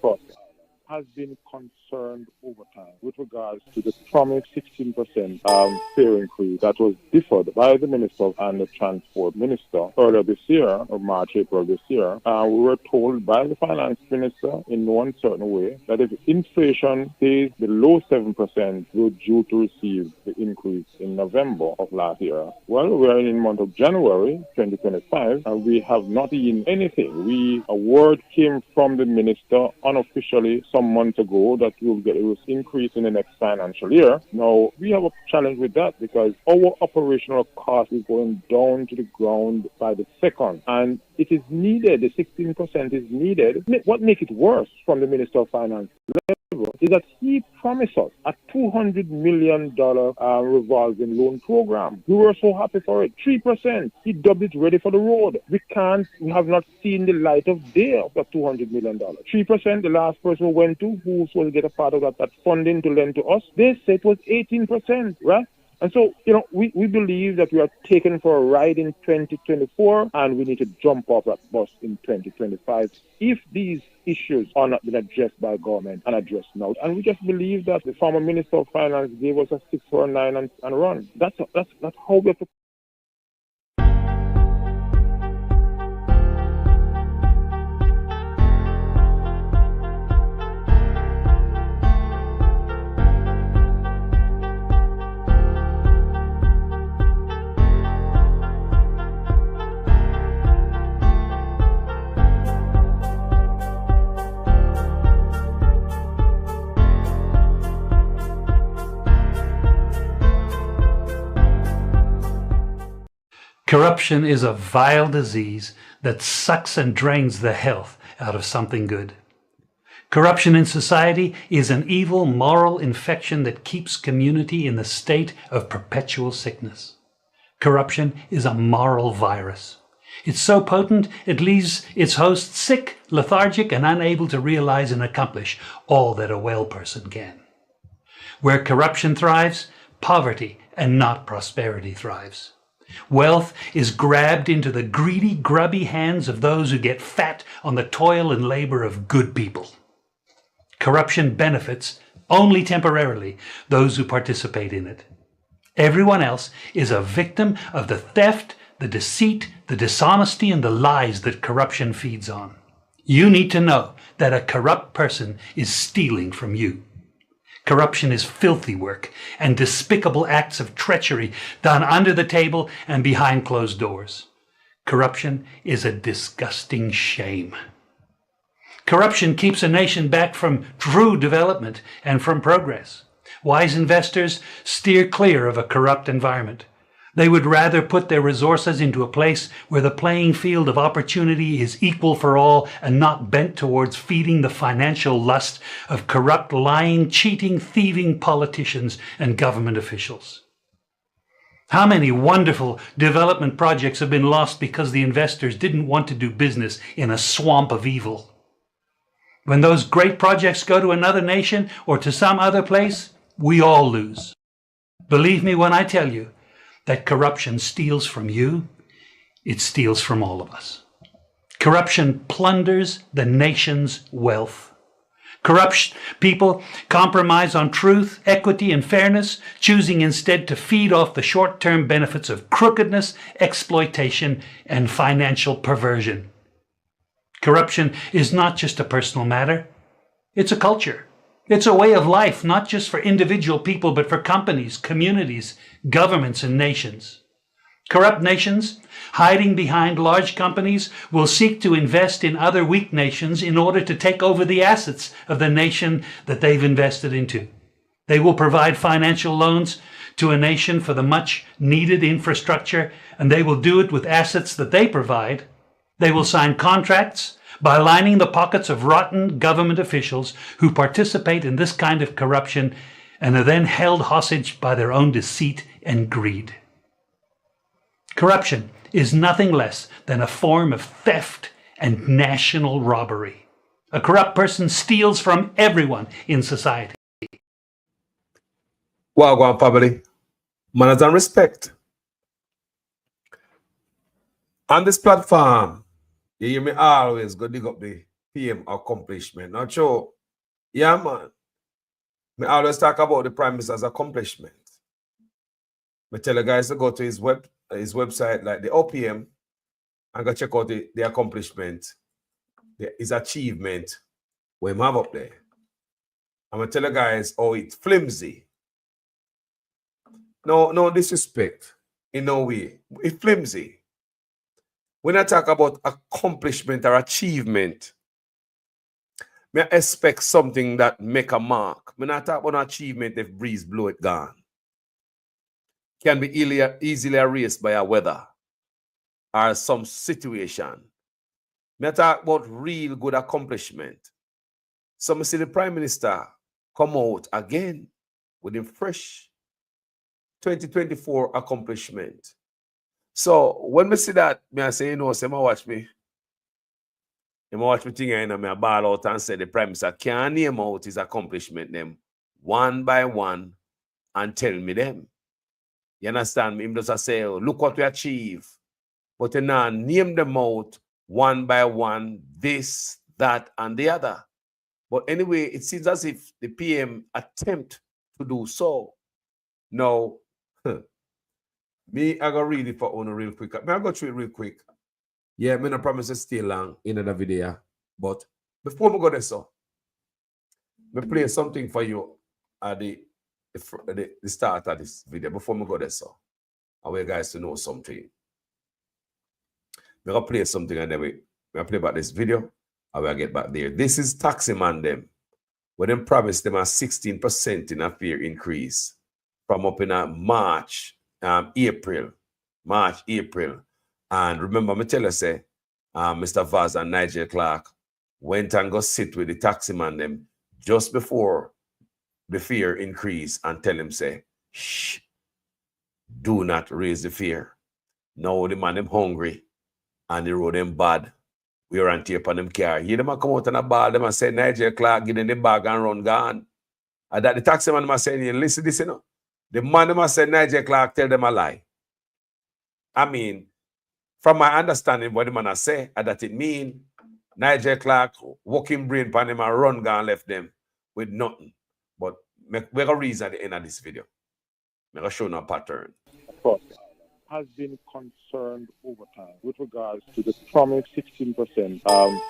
across the island has been concerned over time with regards to the promised 16% fare increase that was deferred by the Minister and the Transport Minister earlier this year, or March, April this year. We were told by the Finance Minister in no uncertain way that if inflation stays below 7%, we're due to receive the increase in November of last year. Well, we're in the month of January 2025, and we have not seen anything. A word came from the Minister unofficially some months ago that we'll get a increase in the next financial year. Now, we have a challenge with that because our operational cost is going down to the ground by the second, and it is needed. The 16% is needed. What makes it worse from the Minister of Finance level is that he promised us a $200 million revolving loan program. We were so happy for it. 3%. He dubbed it ready for the road. We have not seen the light of day of that $200 million. 3%, the last person who went to, who was going to get a part of that funding to lend to us, they said it was 18%, right? And so, we believe that we are taken for a ride in 2024 and we need to jump off that bus in 2025 if these issues are not being addressed by government and addressed now. And we just believe that the former Minister of Finance gave us a 6 for a 9 and run. That's how we have to. Corruption is a vile disease that sucks and drains the health out of something good. Corruption in society is an evil moral infection that keeps community in the state of perpetual sickness. Corruption is a moral virus. It's so potent it leaves its host sick, lethargic, and unable to realize and accomplish all that a well person can. Where corruption thrives, poverty and not prosperity thrives. Wealth is grabbed into the greedy, grubby hands of those who get fat on the toil and labor of good people. Corruption benefits, only temporarily, those who participate in it. Everyone else is a victim of the theft, the deceit, the dishonesty, and the lies that corruption feeds on. You need to know that a corrupt person is stealing from you. Corruption is filthy work and despicable acts of treachery done under the table and behind closed doors. Corruption is a disgusting shame. Corruption keeps a nation back from true development and from progress. Wise investors steer clear of a corrupt environment. They would rather put their resources into a place where the playing field of opportunity is equal for all and not bent towards feeding the financial lust of corrupt, lying, cheating, thieving politicians and government officials. How many wonderful development projects have been lost because the investors didn't want to do business in a swamp of evil? When those great projects go to another nation or to some other place, we all lose. Believe me when I tell you that corruption steals from you, it steals from all of us. Corruption plunders the nation's wealth. Corrupt people compromise on truth, equity, and fairness, choosing instead to feed off the short-term benefits of crookedness, exploitation, and financial perversion. Corruption is not just a personal matter, it's a culture. It's a way of life, not just for individual people, but for companies, communities, governments, and nations. Corrupt nations, hiding behind large companies, will seek to invest in other weak nations in order to take over the assets of the nation that they've invested into. They will provide financial loans to a nation for the much needed infrastructure, and they will do it with assets that they provide. They will sign contracts by lining the pockets of rotten government officials who participate in this kind of corruption and are then held hostage by their own deceit and greed. Corruption is nothing less than a form of theft and national robbery. A corrupt person steals from everyone in society. Wagwan family, manners and respect. On this platform, you hear me always go dig up the PM accomplishment. Now, Joe, yeah, man. I always talk about the Prime Minister's accomplishment. I tell the guys to go to his website, like the OPM, and go check out the accomplishment, his achievement, what him have up there. I'm gonna tell the guys, oh, it's flimsy. No disrespect, in no way. It's flimsy. When I talk about accomplishment or achievement, I expect something that make a mark. When I talk about achievement, if breeze blow it gone. Can be easily erased by a weather or some situation. I talk about real good accomplishment. So I see the Prime Minister come out again with a fresh 2024 accomplishment. So when I see that, I say, say, watch me. I watch me thing and I ball out and say the Prime Minister can't name out his accomplishment them one by one and tell me them. You understand me? Him just say, oh, look what we achieve. But you now name them out one by one, this, that, and the other. But anyway, it seems as if the PM attempt to do so. Now, me, I go read it for Ono real quick. I go through it real quick. Yeah, me no promise to stay long in the video. But before we go there, so, me play something for you at the start of this video. Before we go there, so, I want you guys to know something. I'm going to play something and then we play about this video. I will get back there. This is Taximan them. When them promised them a 16% in a fare increase from up in a March, April. And remember, me tell you, say, Mr. Vaz and Nigel Clark went and go sit with the Taximan them just before the fare increase and tell him, say, shh, do not raise the fare. Now the man them hungry and the road them bad. We are on tape on them car. You them come out on a ball, them and say, Nigel Clark, give them the bag and run gone. And that the taxi man must say, listen this, you know. The man them must say, Nigel Clark, tell them a lie. I mean, from my understanding, what the man has say, that it mean Nigel Clark walking brain pan him and run gone left them with nothing. But we're going to reason at the end of this video. I'm going to show no pattern. Of course, has been concerned over time with regards to the promised 16%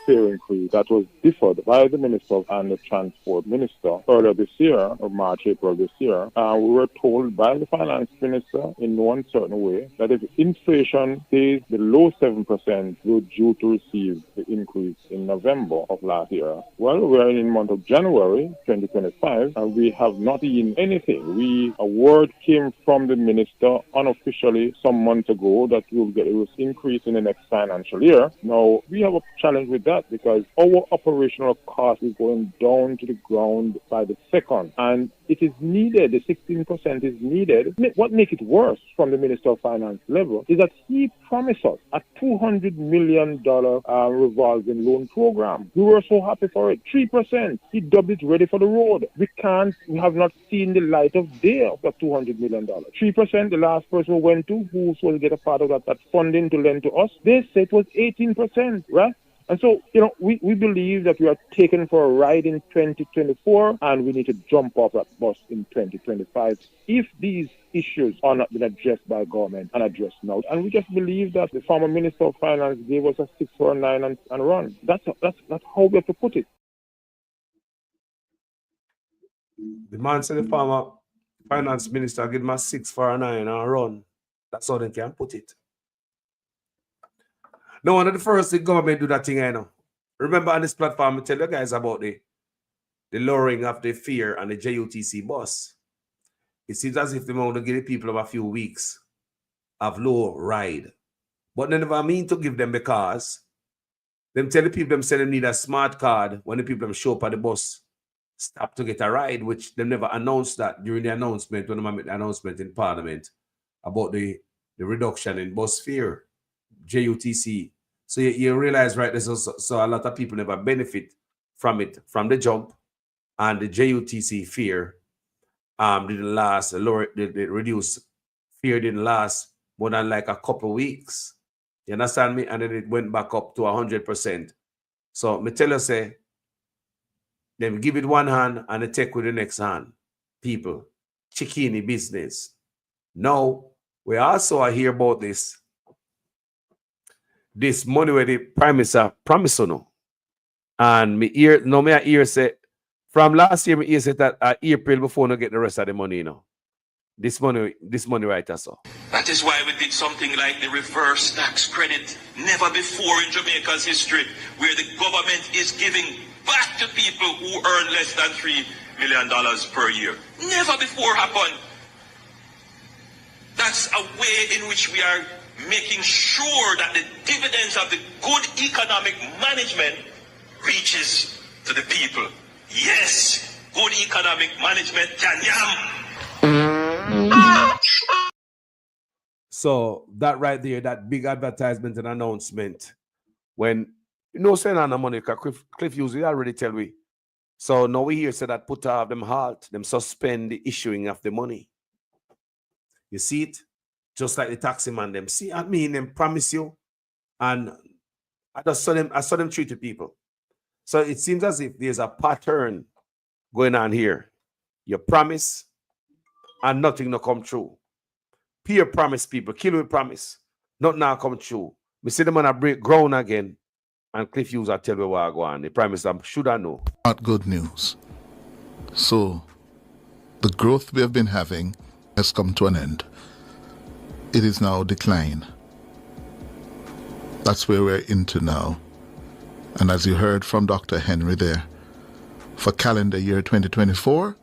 fare increase that was deferred by the Minister and the Transport Minister earlier this year, or March, April this year. We were told by the Finance Minister in one certain way that if inflation stays below 7%, we're due to receive the increase in November of last year. Well, we're in the month of January 2025, and we have not seen anything. A word came from the Minister unofficially some months ago that we'll get a increase in the next financial year. Now, we have a challenge with that because our operational cost is going down to the ground by the second. And it is needed, the 16% is needed. What makes it worse from the Minister of Finance level is that he promised us a $200 million revolving loan program. We were so happy for it. 3%. He dubbed it ready for the road. We have not seen the light of day of that $200 million. 3%, the last person we went to, who was supposed to get a part of that funding to lend to us, they said it was 18%, right? And so, we believe that we are taken for a ride in 2024 and we need to jump off that bus in 2025 if these issues are not being addressed by government and addressed now. And we just believe that the former Minister of Finance gave us a 6 for a 9 and run. That's how we have to put it. The man said the former Finance Minister gave him a 6 for a 9 and run. That's how they can put it. No one of the first the government do that thing, I know. Remember on this platform, I tell you guys about the lowering of the fare on the JUTC bus. It seems as if they want to give the people of a few weeks of low ride. But they never mean to give them because them tell the people them say they need a smart card when the people them show up at the bus stop to get a ride, which they never announced that during the announcement, when they made the announcement in Parliament about the reduction in bus fare. JUTC. So you realize, right, there's so a lot of people never benefit from it, from the jump, and the JUTC fare didn't last, the reduced fare didn't last more than like a couple of weeks. You understand me? And then it went back up to 100%. So me tell you say, them give it one hand and they take with the next hand. People, chickini business. Now, we also are hear about this money where the prime minister promise or no. And me hear say, from last year, me hear say that April before no get the rest of the money, you know. This money right also. That is why we did something like the reverse tax credit. Never before in Jamaica's history, where the government is giving back to people who earn less than $3 million per year. Never before happened. That's a way in which we are making sure that the dividends of the good economic management reaches to the people. Yes, good economic management can yam. So that right there, that big advertisement and announcement, when you know saying on the money, Cliff usually already tell we. So now we hear say that put off them halt, them suspend the issuing of the money. You see it? Just like the taxi man, them see I mean them promise you. And I saw them treat the people. So it seems as if there's a pattern going on here. You promise and nothing no come true. Peer promise people, kill with promise. Not now come true. We see them on a break ground again. And Cliff Hughes tell me what I go on. They promise them, should I know? Not good news. So the growth we have been having has come to an end. It is now decline. That's where we're into now. And as you heard from Dr. Henry there, for calendar year 2024,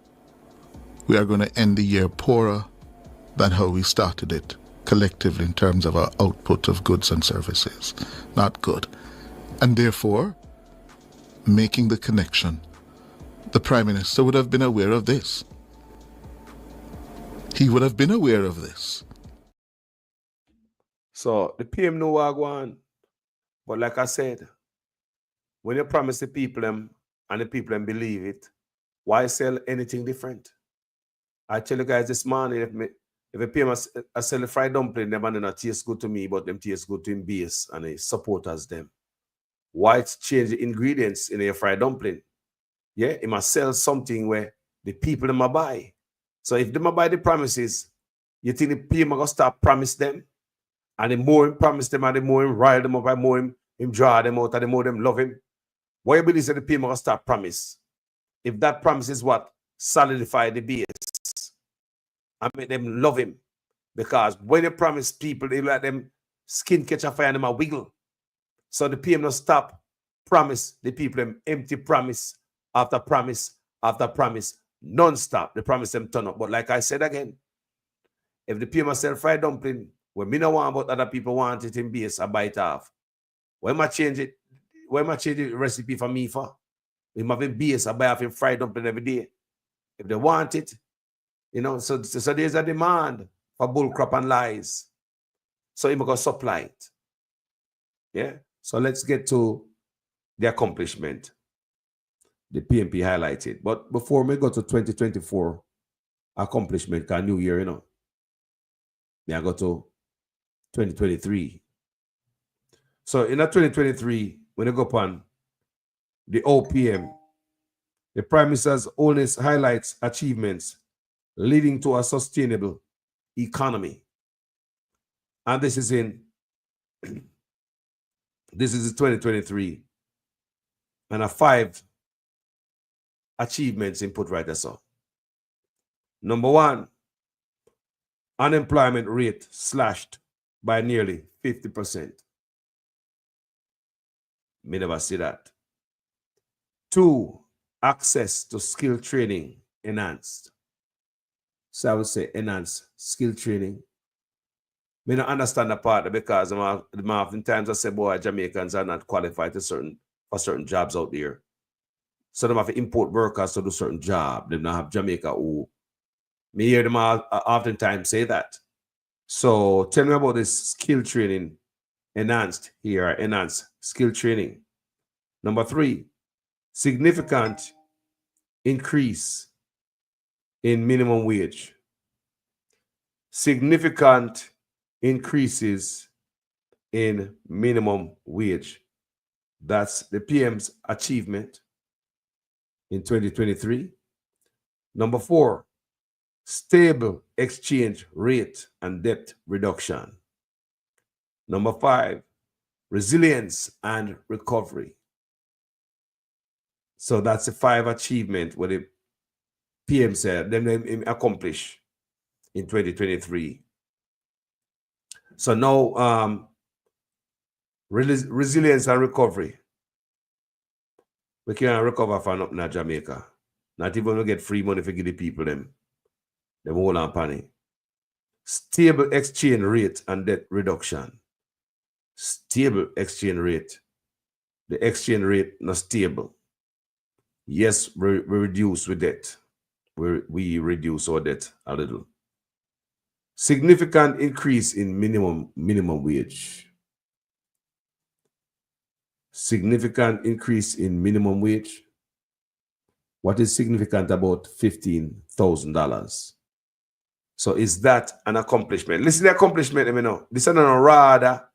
we are going to end the year poorer than how we started it, collectively in terms of our output of goods and services. Not good. And therefore, making the connection, the Prime Minister would have been aware of this. He would have been aware of this. So the PM know what I go on. But like I said, when you promise the people them and the people them believe it, why sell anything different? I tell you guys this morning, if a PM I sell a fried dumpling, them and not taste good to me, but them taste good to him base and he supporters them. Why change the ingredients in a fried dumpling? Yeah, it must sell something where the people them buy. So if them buy the promises, you think the PM are gonna start promise them? And the more him promise them, and the more him rile them up, and the more him draw them out, and the more them love him. Why you believe that the PM are gonna start promise? If that promise is what solidify the base, I make them love him. Because when you promise people, they let them skin catch a fire and them a wiggle. So the PM not stop promise the people them empty promise after promise after promise, non-stop. The promise them turn up. But like I said again, if the PM sell fried dumpling, when me no want but other people want it in base, I buy it off. Why am I change it? Why am I change the recipe for me for? If I have a base, I buy off in fried dumpling every day. If they want it, you know, so there's a demand for bull crap and lies. So I'm going to supply it. Yeah. So let's get to the accomplishment. The PMP highlighted. But before we go to 2024 accomplishment, a new year, you know, I go to 2023. So in that 2023, when I go upon the OPM, the Prime Minister's onus highlights achievements leading to a sustainable economy. And this is in 2023. And a 5 achievements input right there. So number 1, unemployment rate slashed by nearly 50%. Me never see that. 2, access to skill training enhanced. So I would say enhanced skill training. Me not understand the part because oftentimes I say, boy, Jamaicans are not qualified for certain jobs out there. So they have to import workers to do certain job. They don't have Jamaica who. Me hear them oftentimes say that. So tell me about this skill training enhanced skill training. Number 3, significant increase in minimum wage. Significant increases in minimum wage. That's the PM's achievement in 2023. Number 4, stable exchange rate and debt reduction. Number 5, resilience and recovery. So that's the 5 achievements what the PM said them accomplish in 2023. So now resilience and recovery. We can't recover from up in Jamaica. Not even we get free money for give the people them hold on panic. Stable exchange rate and debt reduction. Stable exchange rate. The exchange rate not stable. Yes, we reduce with debt. We reduce our debt a little. Significant increase in minimum wage. Significant increase in minimum wage. What is significant about $15,000? So is that an accomplishment? Listen to the accomplishment, let me know. This is an RADA,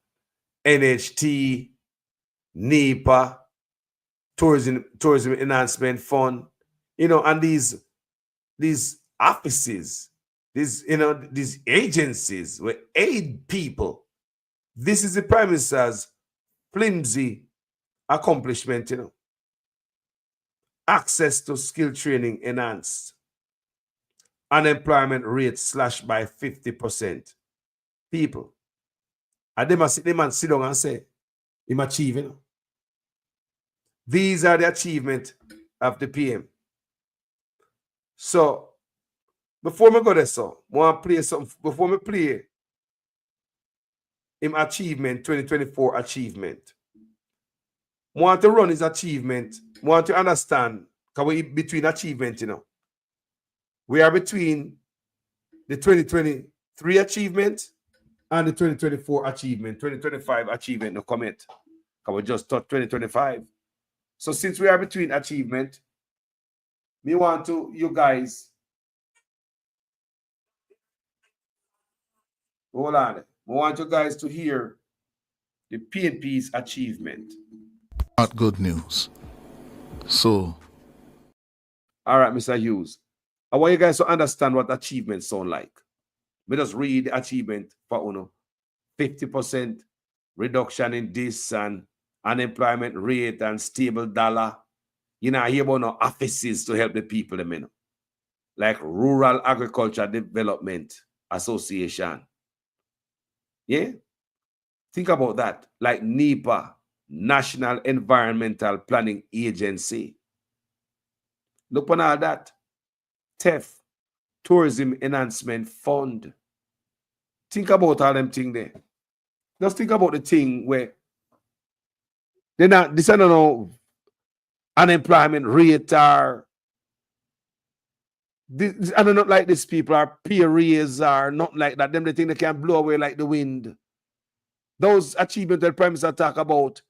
NHT, NEPA, Tourism Enhancement Fund, and these offices, these agencies will aid people. This is the Prime Minister's flimsy accomplishment, Access to skill training enhanced. Unemployment rate slashed by 50%. People. And they must sit down and say, I'm achieving. These are the achievements of the PM. So, before me go there, so, I want to play something. Before me play him achievement, 2024 achievement. I want to run his achievement. I want to understand, because we between achievement, We are between the 2023 achievement and the 2024 achievement. 2025 achievement, no comment. Because we just taught 2025. So since we are between achievement, me want to, you guys, hold on. I want you guys to hear the PNP's achievement. Not good news. So. All right, Mr. Hughes. I want you guys to understand what achievements sound like. Let me just read the achievement for Uno. 50% reduction in this and unemployment rate and stable dollar. I hear about no offices to help the people, like Rural Agriculture Development Association. Yeah? Think about that. Like NEPA, National Environmental Planning Agency. Look on all that. TEF, Tourism Enhancement Fund. Think about all them things there. Just think about the thing where they're not, this I don't know, unemployment rate or this, I don't know, like these people are peer raise or not like that. Them they think they can blow away like the wind. Those achievements that Prime Minister talk about,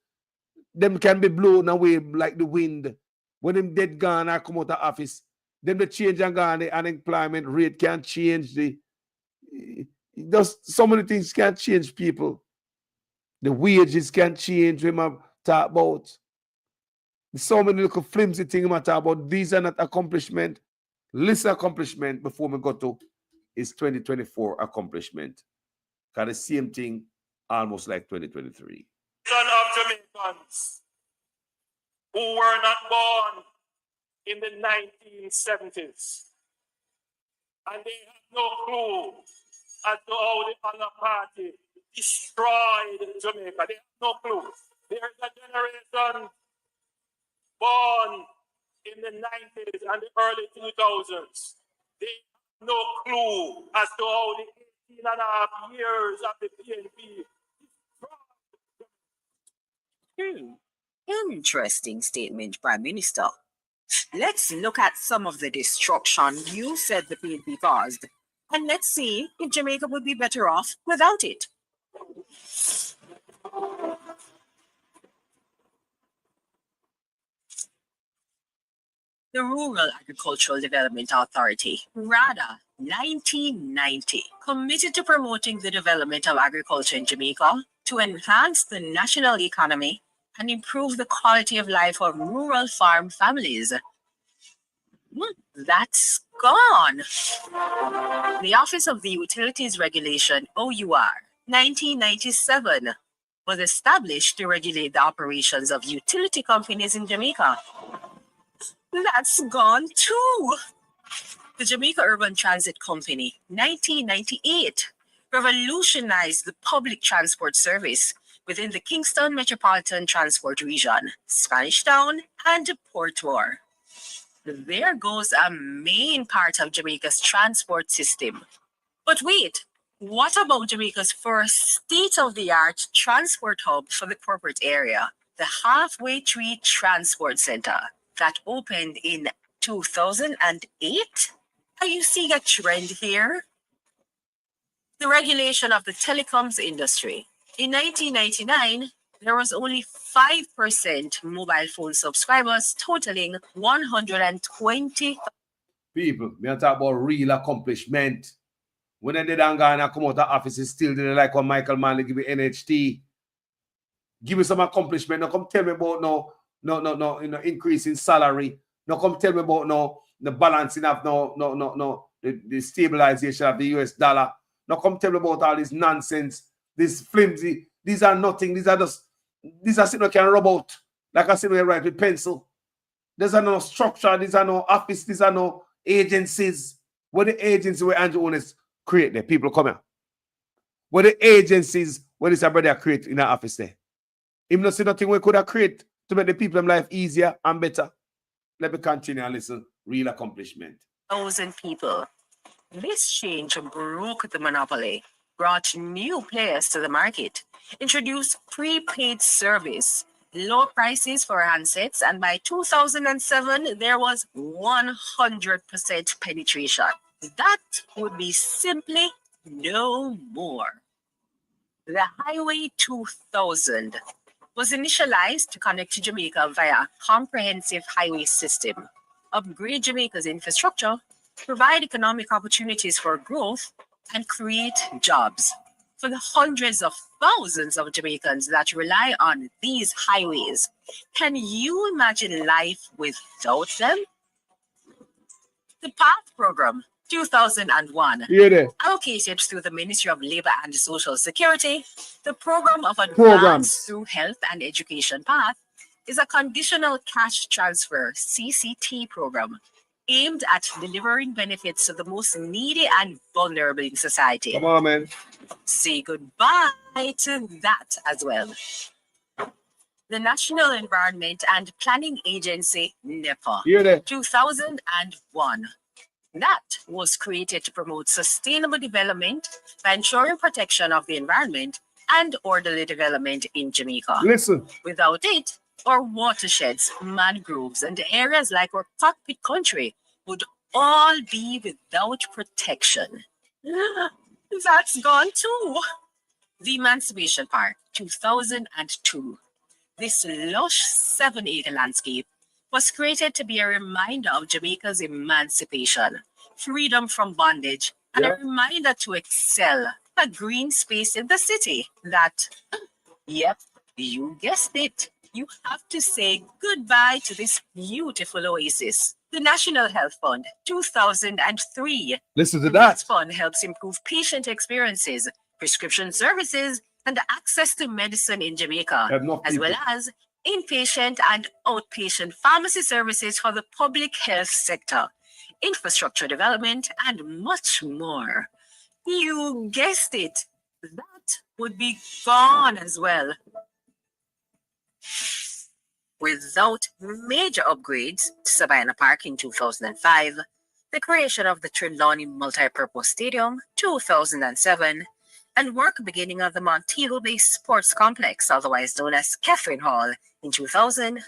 them can be blown away like the wind. When them dead gone or come out of office, then the change and gone, the unemployment rate can change. So many things can change people. The wages can change. We might talk about. So many little flimsy things we might talk about. These are not accomplishment. List accomplishment before we go to is 2024 accomplishment. Because the same thing almost like 2023. Son of Jamaicans who were not born in the 1970s. And they have no clue as to how the other party destroyed Jamaica. They have no clue. There is a generation born in the 90s and the early 2000s. They have no clue as to how the 18 and a half years of the PNP destroyed. Interesting statement, Prime Minister. Let's look at some of the destruction you said the PNP caused, and let's see if Jamaica would be better off without it. The Rural Agricultural Development Authority, RADA, 1990, committed to promoting the development of agriculture in Jamaica to enhance the national economy and improve the quality of life of rural farm families. That's gone. The Office of the Utilities Regulation, OUR, 1997, was established to regulate the operations of utility companies in Jamaica. That's gone too. The Jamaica Urban Transit Company, 1998, revolutionized the public transport service within the Kingston Metropolitan Transport Region, Spanish Town, and Portmore. There goes a main part of Jamaica's transport system. But wait, what about Jamaica's first state-of-the-art transport hub for the corporate area, the Halfway Tree Transport Center, that opened in 2008? Are you seeing a trend here? The regulation of the telecoms industry. In 1999, there was only 5% mobile phone subscribers, totaling 120. People, me talk about real accomplishment. When they done gonna come out of office, still didn't like what Michael Manley give me NHT. Give me some accomplishment. Now come tell me about no increase in salary. Now come tell me about the balancing of the stabilization of the US dollar. Now come tell me about all this nonsense, this flimsy. These are nothing. These are something I can rub out. Like I said, we write with pencil. There's no structure. These are no office. These are no agencies. What the agencies where Andrew Owners create there? People come here. What the agencies where this brother create in the office there? Even not see nothing we could have created to make the people life easier and better. Let me continue and listen. Real accomplishment. 1,000 people. This change broke the monopoly, brought new players to the market, introduced prepaid service, low prices for handsets, and by 2007, there was 100% penetration. That would be simply no more. The Highway 2000 was initialized to connect to Jamaica via a comprehensive highway system, upgrade Jamaica's infrastructure, provide economic opportunities for growth, and create jobs for the hundreds of thousands of Jamaicans that rely on these highways. Can you imagine life without them? The PATH program, 2001, allocated through the Ministry of Labour and Social Security, the Program of Advance through Health and Education PATH is a conditional cash transfer CCT program aimed at delivering benefits to the most needy and vulnerable in society. Come on, man. Say goodbye to that as well. The National Environment and Planning Agency, NEPA, 2001. That was created to promote sustainable development by ensuring protection of the environment and orderly development in Jamaica. Listen. Without it, our watersheds, mangroves, and areas like our cockpit country would all be without protection. That's gone too. The Emancipation Park, 2002. This lush 7-acre landscape was created to be a reminder of Jamaica's emancipation, freedom from bondage, and a reminder to excel, a green space in the city that, yep, you guessed it, you have to say goodbye to this beautiful oasis. The National Health Fund, 2003. Listen to that. This fund helps improve patient experiences, prescription services, and access to medicine in Jamaica, as well as inpatient and outpatient pharmacy services for the public health sector, infrastructure development, and much more. You guessed it, that would be gone as well. Without major upgrades to Savannah Park in 2005, the creation of the Trelawney Multipurpose Stadium, 2007, and work beginning of the Montego Bay Sports Complex, otherwise known as Catherine Hall, in 2000,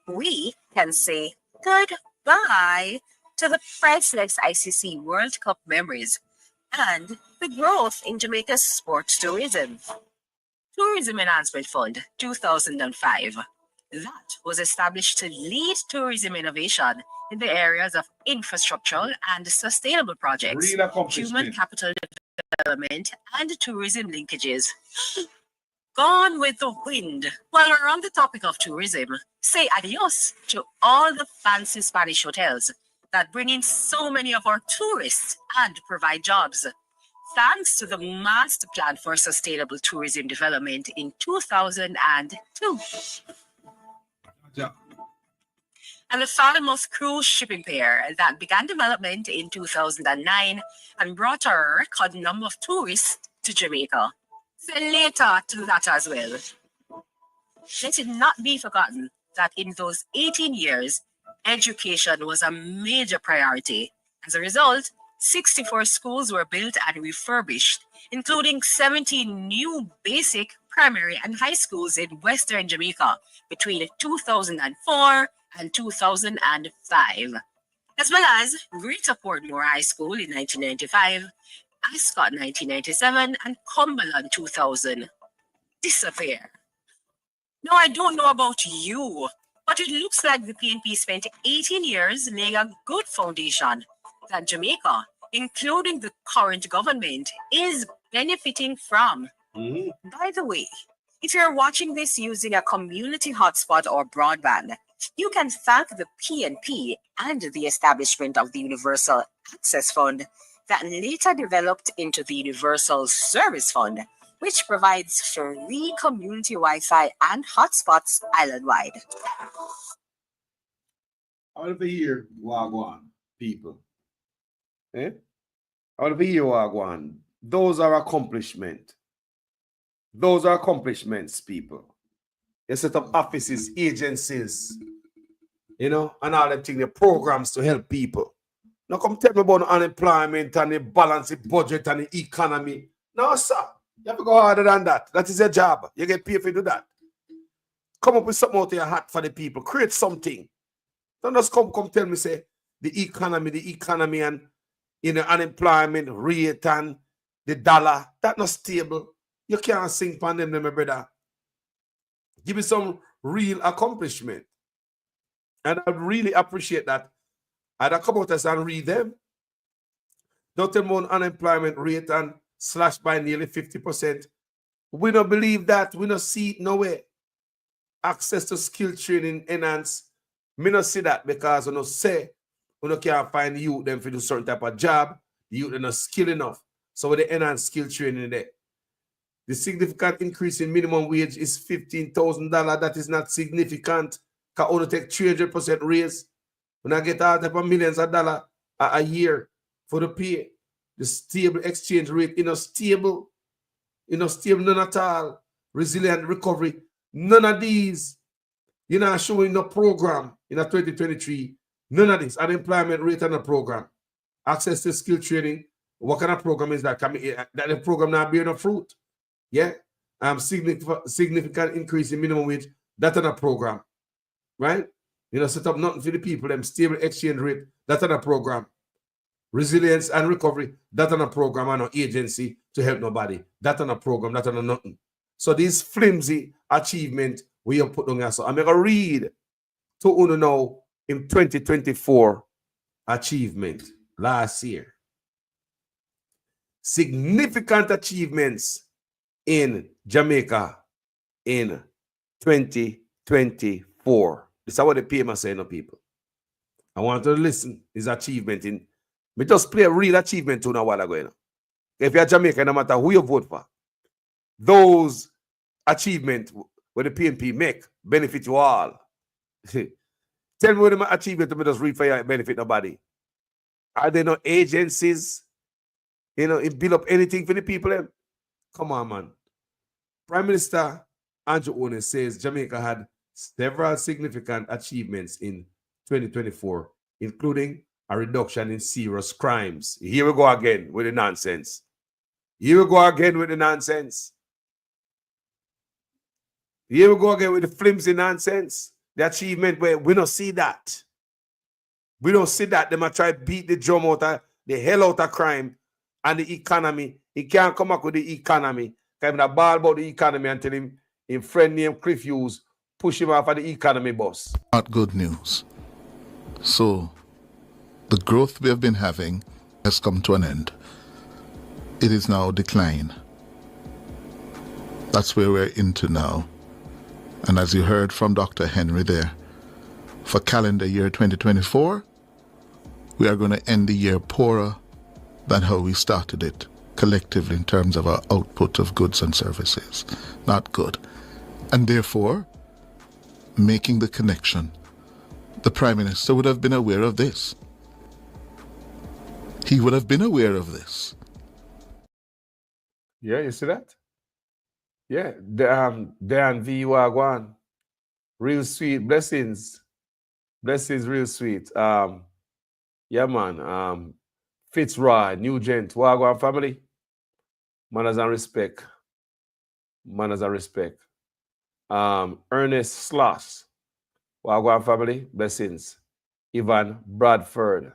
we can say goodbye to the priceless ICC World Cup memories and the growth in Jamaica's sports tourism. Tourism Enhancement Fund, 2005. That was established to lead tourism innovation in the areas of infrastructural and sustainable projects, human capital development, and tourism linkages. Gone with the wind. While we're on the topic of tourism, say adios to all the fancy Spanish hotels that bring in so many of our tourists and provide jobs. Thanks to the Master Plan for Sustainable Tourism Development in 2002. Yeah. And the Falmouth Cruise Shipping Pair that began development in 2009 and brought a record number of tourists to Jamaica. Say later to that as well. Let it not be forgotten that in those 18 years, education was a major priority. As a result, 64 schools were built and refurbished, including 17 new basic, primary, and high schools in Western Jamaica between 2004 and 2005, as well as Greater Portmore High School in 1995, Ascot 1997, and Cumberland 2000. Disappear. Now, I don't know about you, but it looks like the PNP spent 18 years laying a good foundation that Jamaica, including the current government, is benefiting from. By the way, if you're watching this using a community hotspot or broadband, you can thank the PNP and the establishment of the Universal Access Fund that later developed into the Universal Service Fund, which provides free community Wi-Fi and hotspots island-wide. I want to hear Wagwan, people. I want to hear Wagwan. Those are accomplishments. Those are accomplishments, people. They set up offices, agencies, and all them things, the programs to help people. Now come tell me about unemployment and the balance, the budget and the economy. No, sir. You have to go harder than that. That is your job. You get paid for do that. Come up with something out of your hat for the people. Create something. Don't just come tell me, say, the economy and unemployment rate and the dollar. That's not stable. You can't sing upon them, my brother. Give me some real accomplishment. And I really appreciate that. I'd come out and read them. Don't tell me unemployment rate and slashed by nearly 50%. We don't believe that. We don't see it nowhere. Access to skill training enhanced. Me not see that because we don't say we can't find youth them to do certain type of job. The youth are not skilled enough. So with the enhanced skill training there. The significant increase in minimum wage is $15,000. That is not significant. Can only take 300% raise. When I get all type of millions of dollars a year for the pay. The stable exchange rate, stable, none at all. Resilient recovery, none of these. You're not showing no program in a 2023. None of this. Unemployment rate and a program. Access to skill training. What kind of program is that? That the program not bearing no fruit. Yeah. Significant increase in minimum wage. That's not a program. Right? Set up nothing for the people. Them stable exchange rate. That's not a program. Resilience and recovery, that's on a program and an agency to help nobody. That's on a program, that's on a nothing. So these flimsy achievement we have put on here. So I'm going to read to you now in 2024 achievement last year. Significant achievements in Jamaica in 2024. This is what the PM saying to people. I want to listen his achievement in. We just play a real achievement to know what I'm going on. If you're Jamaican, no matter who you vote for, those achievements where the PNP make benefit you all. Tell me what the achievement to just read for you benefit nobody. Are there no agencies, it build up anything for the people? Come on, man. Prime Minister Andrew Owen says Jamaica had several significant achievements in 2024, including a reduction in serious crimes. Here we go again with the nonsense. Here we go again with the nonsense. Here we go again with the flimsy nonsense. The achievement where we don't see that. We don't see that. They might try to beat the drum out of the hell out of crime and the economy. He can't come up with the economy. Kind of ball about the economy and tell him friend named Cliff Hughes push him off of the economy bus. Not good news. So the growth we have been having has come to an end. It is now decline. That's where we're into now. And as you heard from Dr. Henry there, for calendar year 2024, we are going to end the year poorer than how we started it, collectively in terms of our output of goods and services. Not good. And therefore, making the connection, the Prime Minister would have been aware of this. He would have been aware of this. Yeah, you see that? Yeah, Dan V. Wagwan. Real sweet. Blessings. Blessings, real sweet. Yeah, man. Fitzroy, Nugent, Wagwan family. Manners and respect. Manners and respect. Ernest Sloss, Wagwan family. Blessings. Ivan Bradford.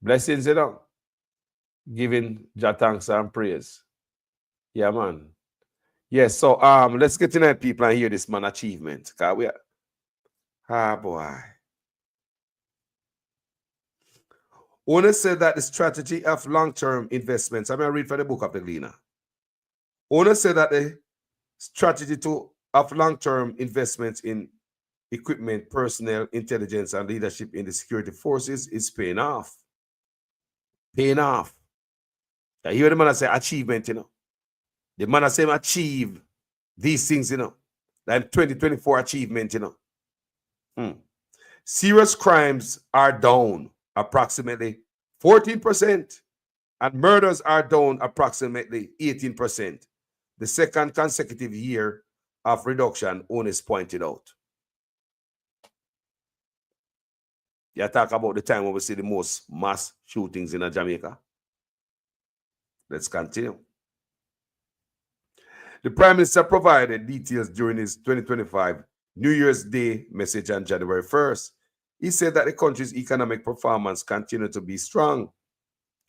Blessings, you know. Giving Jah thanks and praise. Yeah, man. Yes, so let's get tonight, people, and hear this man achievement. Cause we are, boy. Owner said that the strategy of long-term investments. I'm going to read from the book of the Gleaner. Owner said that the strategy of long-term investments in equipment, personnel, intelligence, and leadership in the security forces is paying off. Paying off. I hear the man say achievement, you know. The man say achieve these things, you know. Like 2024 achievement, you know. Serious crimes are down approximately 14%, and murders are down approximately 18%. The second consecutive year of reduction, Onis pointed out. You talk about the time when we see the most mass shootings in Jamaica. Let's continue. The Prime Minister provided details during his 2025 New Year's Day message on January 1st. He said that the country's economic performance continued to be strong,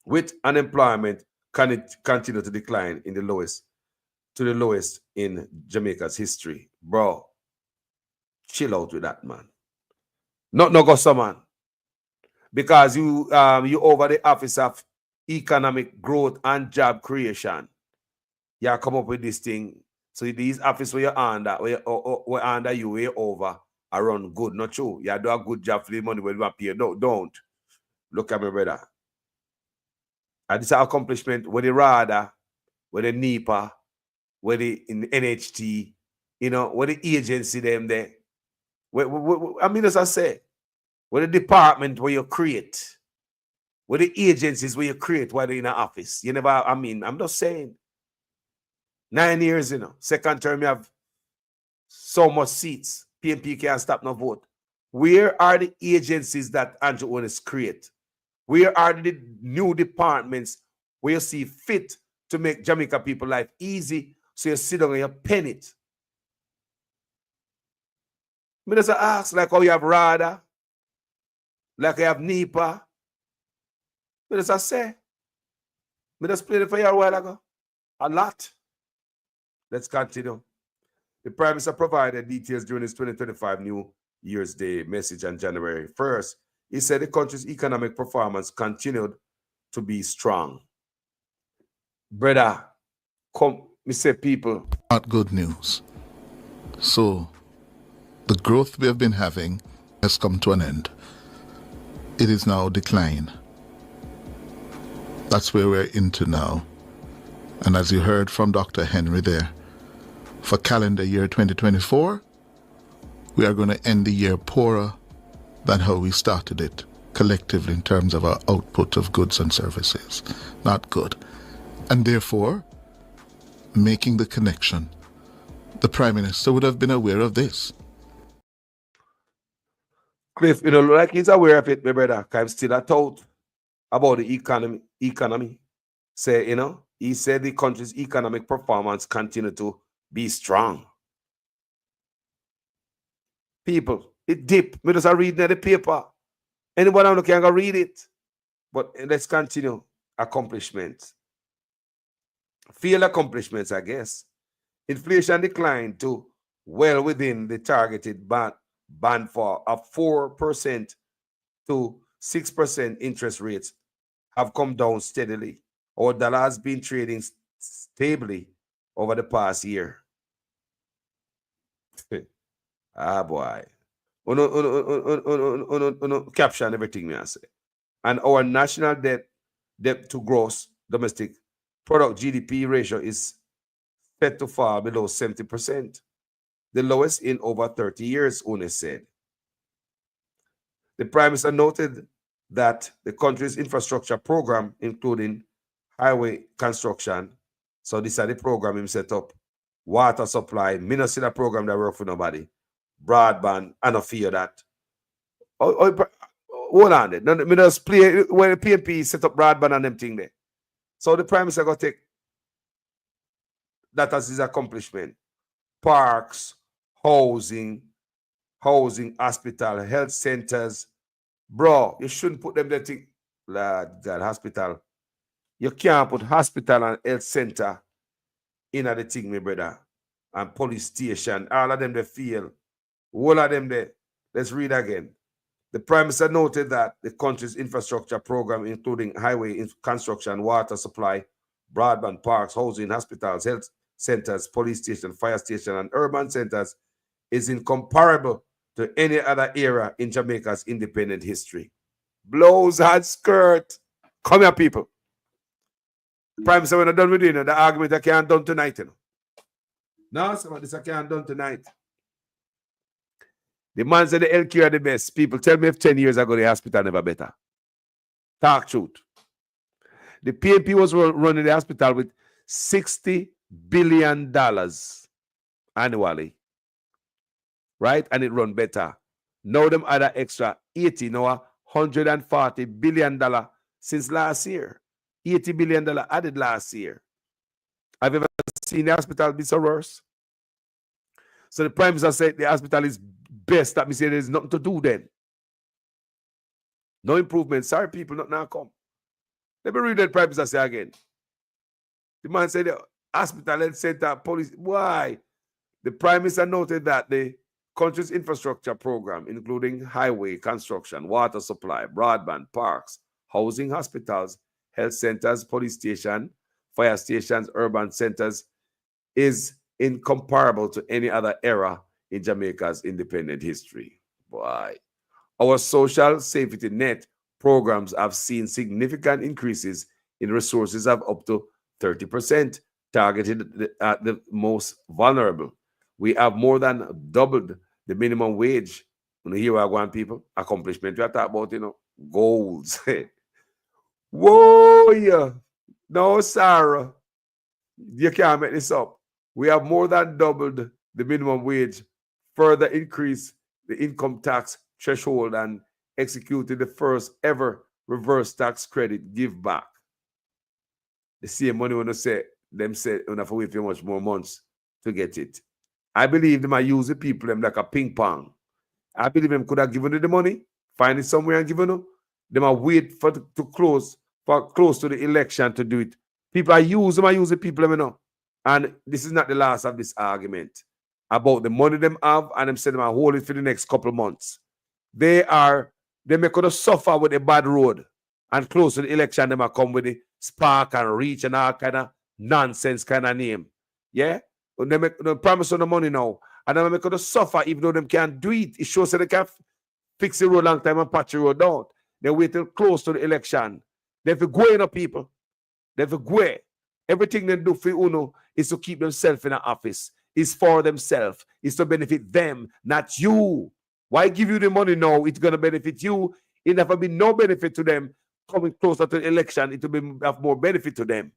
with unemployment continue to decline to the lowest in Jamaica's history. Bro, chill out with that, man. Not no go some man. Because you over the Office of Economic Growth and Job Creation. You come up with this thing. So these office where you're under, where under you, way over, are run good. Not true. You do a good job for the money when you want to pay. No, don't. Look at me, brother. And this accomplishment with the RADA, with the NEPA, with the NHT, you know, with the agency them there. I mean, as I say, with the department where you create, with the agencies where you create while they're in the office. You never, I mean, I'm just saying. 9 years, you know. Second term, you have so much seats. PNP can't stop no vote. Where are the agencies that Andrew Onis create? Where are the new departments where you see fit to make Jamaica people life easy so you sit down and you pen it? I just ask, like how you have RADA, like you have NEPA. I just say, I just played it for you a while ago. A lot. Let's continue. The Prime Minister provided details during his 2025 New Year's Day message on January 1st. He said the country's economic performance continued to be strong. Brother, come, me say people. Not good news. So, the growth we have been having has come to an end. It is now decline. That's where we're into now. And as you heard from Dr. Henry there, for calendar year 2024, we are going to end the year poorer than how we started it, collectively in terms of our output of goods and services. Not good. And therefore, making the connection, the Prime Minister would have been aware of this. Cliff, you know, like he's aware of it, my brother, because I'm still a thought about the economy. Say, you know, he said the country's economic performance continued to be strong. People, it dip. Me just reading the paper. Anyone who can go read it. But let's continue. Accomplishments. Field accomplishments, I guess. Inflation declined to well within the targeted band for a 4% to 6% interest rates have come down steadily. Our dollar has been trading stably over the past year. Ah, boy. Uno caption everything me I say. And our national debt to gross domestic product GDP ratio is set to fall below 70%, the lowest in over 30 years, Une said. The Prime Minister noted that the country's infrastructure program, including highway construction, so this is the program him set up, water supply, me not see the program that work for nobody, broadband, I don't fear that. Hold on there. No, me just play when the PNP set up broadband and them thing there. So the Prime Minister got to take that as his accomplishment. Parks, housing, hospital, health centers. Bro, you shouldn't put them there thing. Lord God, hospital. You can't put hospital and health center in the thing, my brother. And police station. All of them they feel. All of them there. Let's read again. The Prime Minister noted that the country's infrastructure program, including highway construction, water supply, broadband, parks, housing, hospitals, health centers, police station, fire station, and urban centers, is incomparable to any other era in Jamaica's independent history. Blows and skirt. Come here, people. Prime Minister, when I'm done with you, the argument I can't done tonight. No, some of this I can't done tonight. The man said the LQ are the best. People tell me if 10 years ago the hospital never better. Talk truth. The PNP was running the hospital with $60 billion annually. Right? And it run better. Now them other extra 80, now $140 billion since last year. $80 billion added last year. Have you ever seen the hospital be so worse? So the Prime Minister said the hospital is best. That means there's nothing to do then. No improvement. Sorry, people, not now come. Let me read that Prime Minister say again. The man said the hospital health center, police. Why? The Prime Minister noted that the country's infrastructure program, including highway construction, water supply, broadband, parks, housing, hospitals, health centers, police station, fire stations, urban centers, is incomparable to any other era in Jamaica's independent history. Boy. Our social safety net programs have seen significant increases in resources of up to 30%, targeted at the most vulnerable. We have more than doubled the minimum wage. You know, here we are going, people. Accomplishment. We are talking about, goals. Whoa, yeah. No, Sarah. You can't make this up. We have more than doubled the minimum wage, further increased the income tax threshold, and executed the first ever reverse tax credit give back. The same money when they say, them say, you have to wait for much more months to get it. I believe them are use the people them like a ping pong. I believe them could have given you the money, find it somewhere and given you. Them are wait for close to the election to do it. People are use the people them, And this is not the last of this argument about the money them have and them say them are hold it for the next couple of months. They may could have suffer with a bad road and close to the election, them are come with the spark and reach and all kind of nonsense kind of name. Yeah? And they make the promise on the money now. And then they could have suffer even though them can't do it. It shows that they can't fix the road long time and patch the road down. They wait till close to the election. They have to go in, people. They have to go. Everything they do for UNO is to keep themselves in the office. It's for themselves. It's to benefit them, not you. Why give you the money now? It's going to benefit you. It never be no benefit to them. Coming closer to the election, it will be have more benefit to them.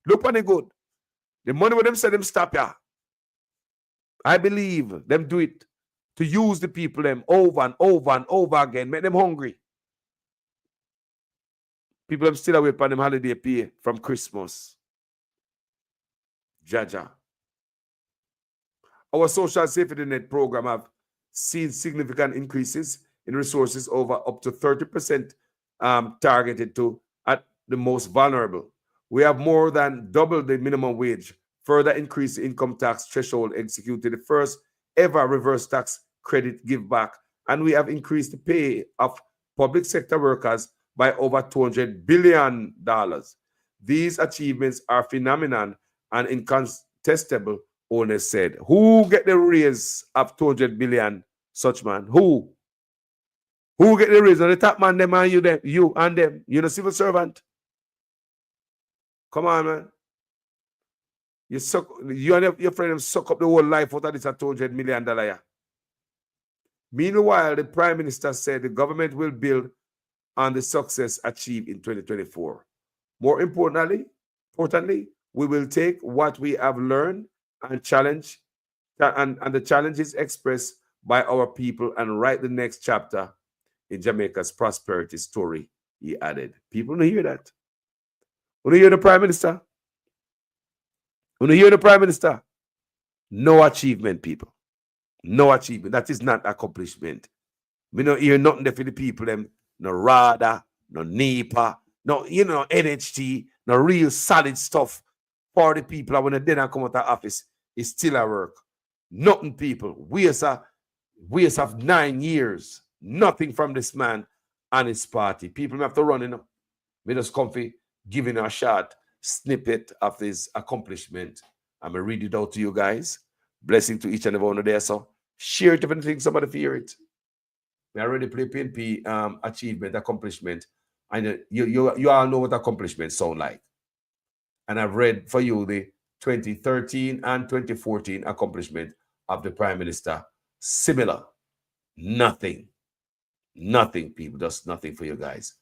Look on the good. The money with them say them stop ya. I believe them do it to use the people them over and over and over again. Make them hungry. People them still away from them holiday pay from Christmas. Jaja. Our social safety net program have seen significant increases in resources over up to 30% targeted to at the most vulnerable. We have more than doubled the minimum wage, further increased the income tax threshold, executed the first ever reverse tax credit give back, and we have increased the pay of public sector workers by over $200 billion. These achievements are phenomenal and incontestable owner said, who get the raise of 200 billion, such man? Who? Who get the raise? On the top man, them and you and them. You're the civil servant. Come on, man. You and your friend suck up the whole life out of this $200 million. Yeah. Meanwhile, the Prime Minister said the government will build on the success achieved in 2024. More importantly, we will take what we have learned and challenge and the challenges expressed by our people and write the next chapter in Jamaica's prosperity story, he added. People don't hear that. When you hear the Prime Minister? When you hear the Prime Minister? No achievement, people. No achievement. That is not accomplishment. We don't hear nothing there for the people, them. No RADA, no NEPA, no, NHT, no real solid stuff for the people. And when they didn't come out of office, it's still at work. Nothing, people. We have 9 years. Nothing from this man and his party. People have to run, We just comfy, giving a short snippet of his accomplishment. I'm going to read it out to you guys. Blessing to each and every one of there. So share it if anything, somebody hear it. We already play PNP achievement, accomplishment. And you all know what accomplishments sound like. And I've read for you the 2013 and 2014 accomplishment of the Prime Minister. Similar. Nothing. Nothing, people. Just nothing for you guys.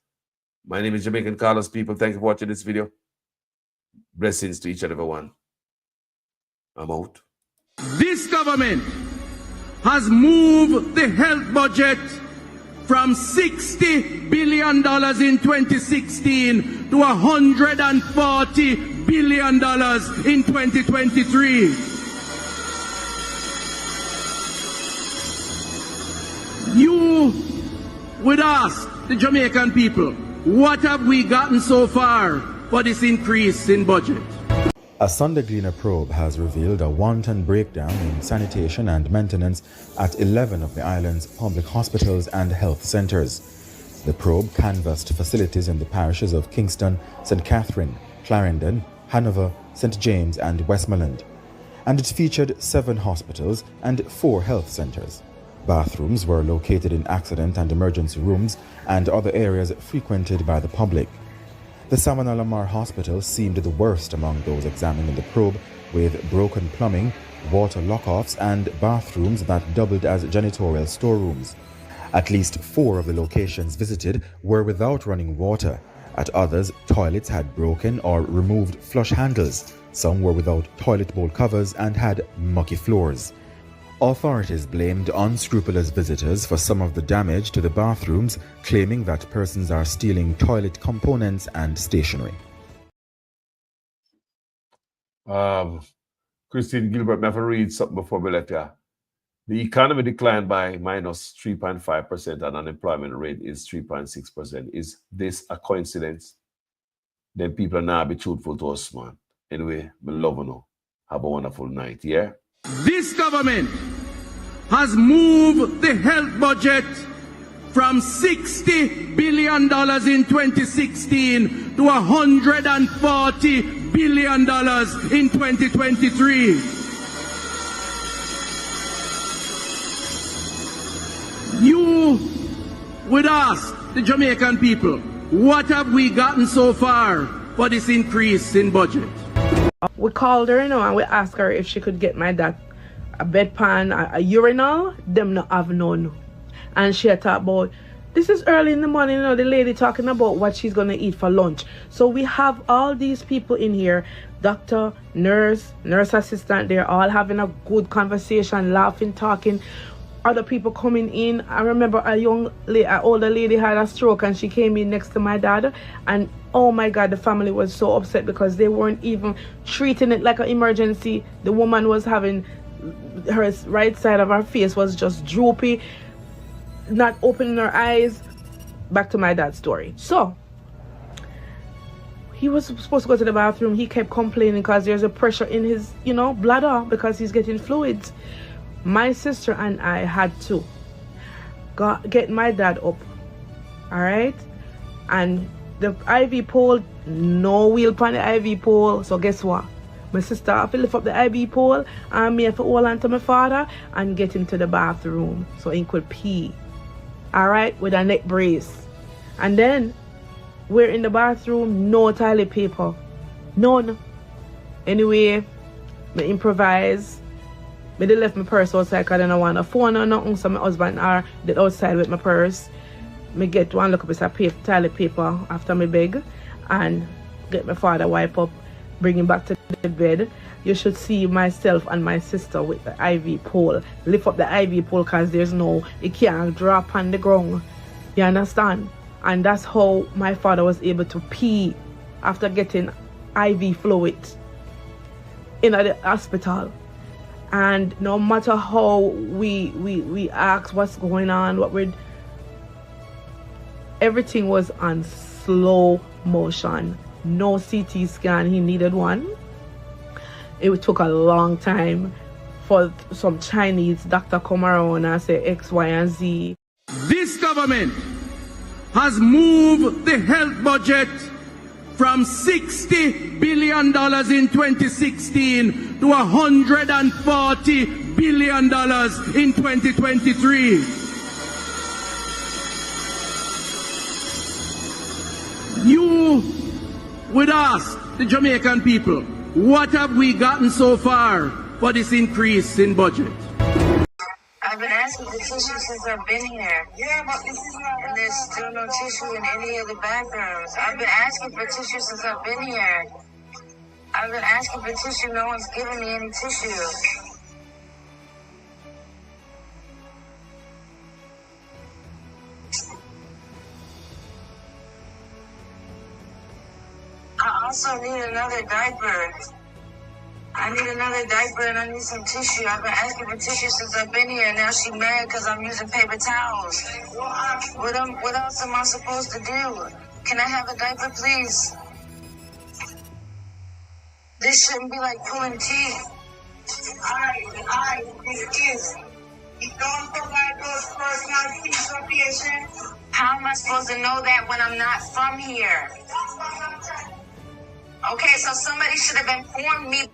My name is Jamaican Carlos, people. Thank you for watching this video. Blessings to each and every one. I'm out. This government has moved the health budget from $60 billion in 2016 to $140 billion in 2023. You would ask the Jamaican people, what have we gotten so far for this increase in budget? A Sunday Gleaner probe has revealed a wanton breakdown in sanitation and maintenance at 11 of the island's public hospitals and health centres. The probe canvassed facilities in the parishes of Kingston, St. Catherine, Clarendon, Hanover, St. James and Westmoreland, and it featured 7 hospitals and 4 health centres. Bathrooms were located in accident and emergency rooms and other areas frequented by the public. The Samana Lamar Hospital seemed the worst among those examined in the probe, with broken plumbing, water lockoffs and bathrooms that doubled as janitorial storerooms. At least 4 of the locations visited were without running water. At others, toilets had broken or removed flush handles. Some were without toilet bowl covers and had mucky floors. Authorities blamed unscrupulous visitors for some of the damage to the bathrooms, claiming that persons are stealing toilet components and stationery. Christine Gilbert, I have to read something before we let you. The economy declined by minus 3.5% and unemployment rate is 3.6%. Is this a coincidence? Then people are now be truthful to us, man. Anyway, we love you. Have a wonderful night, yeah? This government has moved the health budget from $60 billion in 2016 to $140 billion in 2023. You would ask the Jamaican people, what have we gotten so far for this increase in budget? We called her, and we asked her if she could get my dad a bedpan, a urinal. Them not have none. And she had talked about, this is early in the morning, the lady talking about what she's going to eat for lunch. So we have all these people in here, doctor, nurse assistant, they're all having a good conversation, laughing, talking. Other people coming in. I remember an older lady had a stroke and she came in next to my dad, and oh my God, the family was so upset because they weren't even treating it like an emergency. The woman was having, her right side of her face was just droopy, not opening her eyes. Back to my dad's story. So he was supposed to go to the bathroom. He kept complaining because there's a pressure in his, bladder because he's getting fluids. My sister and I had to get my dad up, all right? And the IV pole, no wheel on the IV pole. So guess what? My sister have to lift up the IV pole and me have to hold on to my father and get him to the bathroom so he could pee. Alright, with a neck brace. And then we're in the bathroom, no toilet paper. None. Anyway, I improvise. I left my purse outside because I don't want a phone or nothing, so my husband are outside with my purse. I get one look up at toilet paper after my beg and get my father wipe up, bring him back to the bed. You should see myself and my sister with the IV pole. Lift up the IV pole because it can't drop on the ground. You understand? And that's how my father was able to pee after getting IV fluid in the hospital. And no matter how we ask what's going on, everything was on slow motion. No CT scan, he needed one. It took a long time for some Chinese doctor come around and say X, Y, and Z. This government has moved the health budget from $60 billion in 2016 to $140 billion in 2023. You would ask the Jamaican people, what have we gotten so far for this increase in budget? I've been asking for tissue since I've been here. Yeah, but this is not. And there's still no tissue in any of the bathrooms. I've been asking for tissue since I've been here. I've been asking for tissue. No one's giving me any tissue. I also need another diaper. I need another diaper and I need some tissue. I've been asking for tissue since I've been here. Now she's mad because I'm using paper towels. What else am I supposed to do? Can I have a diaper, please? This shouldn't be like pulling teeth. This is. You don't provide those personal things for patients. How am I supposed to know that when I'm not from here? Okay, so somebody should have informed me.